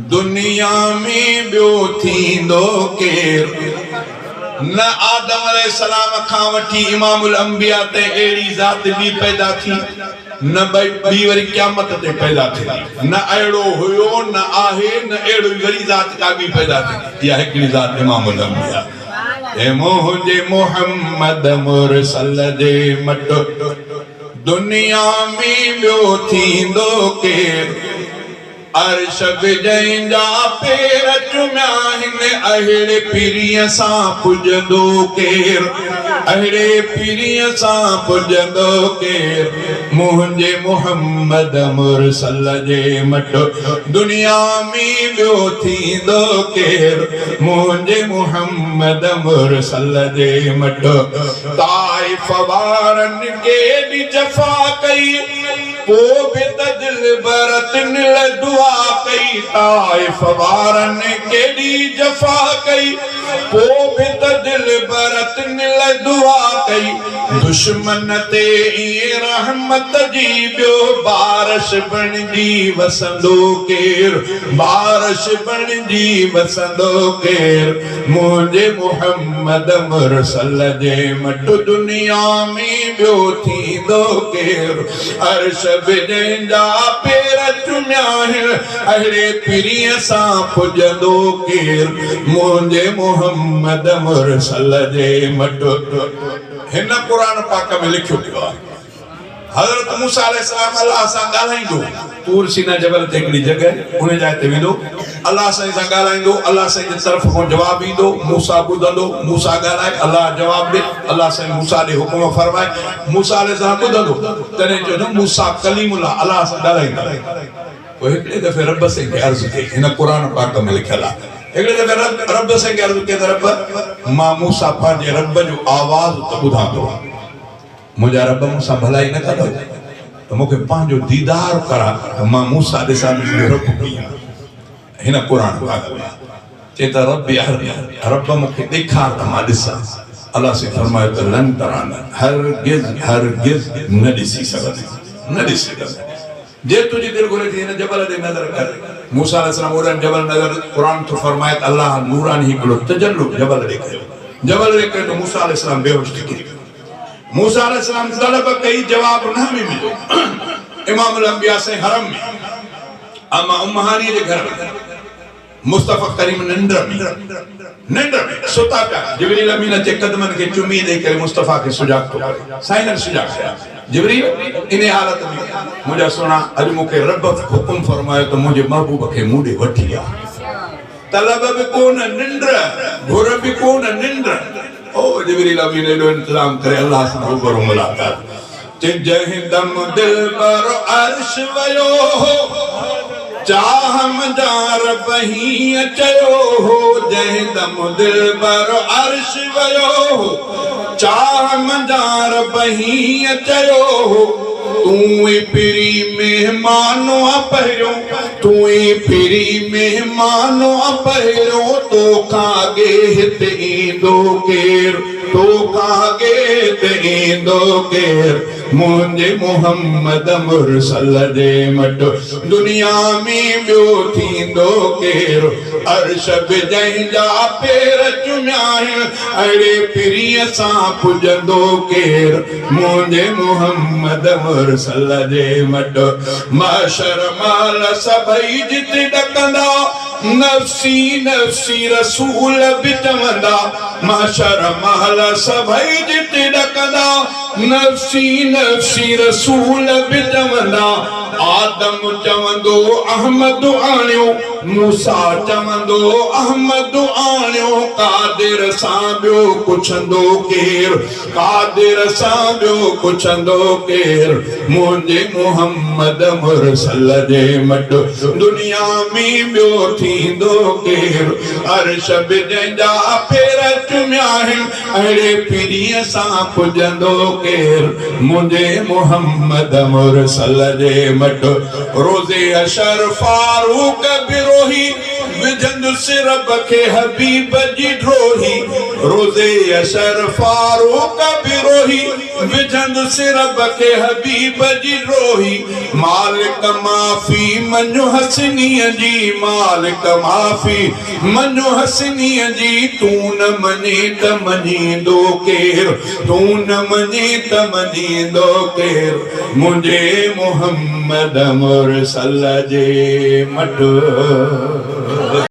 दुनिया में बियो थींदो केर न आदम अलैहिस्सलाम खां वठी इमामुल अंबिया ते एड़ी ज़ात भी पैदा थी न बी वरी क़यामत ते पैदा थी न अहिड़ो हुयो न आहे न अहिड़ो वरी ज़ात का भी पैदा थी इहा हिकिड़ी ज़ात इमामुल अंबिया ए मुंहिंजे मोहम्मद मुरसल जे मट दुनिया में बियो थींदो केर अर्श जंहिंजा पेर चुमिया आहिनि अहिड़े पीरीअ सां पुॼंदो केर अहिड़े पीरीअ सां पुॼंदो केर मुंहिंजे मोहम्मद मुरसल जे मट दुनिया में ॿियो थींदो केर मुंहिंजे मोहम्मद मुरसल जे मट ताइफ़ वारनि केॾी जफ़ा कई पोइ बि त दिल बरतन दुआ कई ताइफ़ वारनि केॾी जफ़ा कई पोइ बि त दिल बरतन दुआ कई दुश्मन ते ईअं रहमत जी ॿियो बारिश बणिजी वसंदो केर बारिश बणिजी वसंदो केर मुंहिंजे मोहम्मद मुरसल जे मट दुनिया में ॿियो थींदो केर अर्श जंहिंजा पेर चुमिया आहिनि अहिड़े पीरीअ सां पुॼंदो केर मुंहिंजे मोहम्मद मुरसल जे मट हिन क़ुरान पाक में लिखियो पियो आहे हज़रत मूसा अलैहिस्सलाम अल्लाह सां ॻाल्हाईंदो तूर सीना जबल ते हिकिड़ी जॻह उन जाइ ते वेंदो अल्लाह साईं सां ॻाल्हाईंदो अल्लाह साईं जे तरफ़ खां जवाबु ईंदो मूसा ॿुधंदो मूसा ॻाल्हाए अल्लाह जवाबु ॾे अल्लाह साईं मूसा ॾे हुकुम फरमाए मूसा अलैहिस्सलाम ॿुधंदो तॾहिं चवंदो मूसा कलीमुल्लाह अल्लाह सां ॻाल्हाईंदा पोइ हिकिड़े दफ़े रब साईं खे अर्ज़ु कई हिन क़ुरान पाक में लिखियल आहे हिकिड़े दफ़े रब साईं खे अर्ज़ु कई त रब मां मूसा पंहिंजे रब जो आवाज़ त ॿुधां थो मुंहिंजा रब मूंसां भलाई न कंदो त मूंखे पंहिंजो दीदार करा त मां मूसा ॾिसां रब कीअं हिन क़ुरान पाक में चए त रब मूंखे ॾेखार त मां ॾिसां अल्लाह से फरमायो त लन तराना हरगिज़ न ॾिसी सघंदे न ॾिसी सघंदे जे तुंहिंजी दिलि घुरे थी हिन जबल ते नज़र कर मूसा अलैहिस्सलाम ओॾनि जबल नज़र क़ुरान थो फरमाए त अल्लाह नूरानी हिकिड़ो तजल्लु जबल ॾेखारियो जबल ॾेखारियो त मूसा अलैहिस्सलाम बेहोश थी किरी मूसा अलैहिस्सलाम तलब कई जवाब न मिलियो इमामुल अंबिया से हरम में अम्मा उम्महानी जे घर में मुस्तफा करीम निंड में सुता पिया जिब्रील अमीन अचे कदमनि खे चुमी ॾेई करे मुस्तफा खे सुजाग थो करे साईं सुजाग कया जिब्रील इन हालत में मुंहिंजा सोना अॼु मूंखे रब हुकुम फरमायो त मुंहिंजे महबूब खे मूं ॾे वठी आ तलब बि कोन निंड घुर बि कोन निंड ओ जिब्रील अमीन एॾो इंतज़ाम करे अल्लाह सां रूबरू मुलाक़ात जंहिं दम दिल पर अर्श वयो चाहम जार बहीअ चयो हो जंहिं दम दिल पर अर्श वयो चाहम जार बहीअ चयो हो तूं ई पिरी मेहमानो पहिरियों तूं ई पिरी मेहमानो पहिरियों तोखां अॻे हिते ईंदो केर तोखां अॻे हिते ईंदो केर मुंहिंजे मोहम्मद मुरसल जे मट दुनिया में ॿियो थींदो केर अर्श जंहिंजा पेर चुमिया आहिनि अहिड़े पीरीअ सां पुॼंदो केर मुंहिंजे मोहम्मद मुरसल जे मट महशर महल सभई जिते ॾकंदा नफ़्सी नफ़्सी रसूल बि चवंदा महशर महल सभई जिते ॾकंदा नफ़्सी नफ़्सी रसूल बि चवंदा आदम चवंदो अहमद आणियो मूसा चवंदो अहमद आणियो कादिर सां ॿियो पुछंदो केर कादिर सां ॿियो पुछंदो केर मुंहिंजे मोहम्मद मुरसल जे मट दुनिया में ॿियो थींदो केर अर्श जंहिंजा पेर चुमिया आहिनि अहिड़े पीरीअ सां पुॼंदो केर मुंहिंजे मोहम्मद मुरसल जे मट रोज़े अशर फारूक बिरोही विझंदुसि रब खे हबीब जी ड्रोही रोज़े अशर फारूक बिरोही विझंदुसि रब खे हबीब जी ड्रोही मालिक माफ़ी मञो हसनीअ जी मालिक माफ़ी मञो हसनीअ जी तूं न मञे त मञींदो केरु तूं न मञे त मञींदो केरु मुंहिंजे मुहम्मद मुरसल जे मट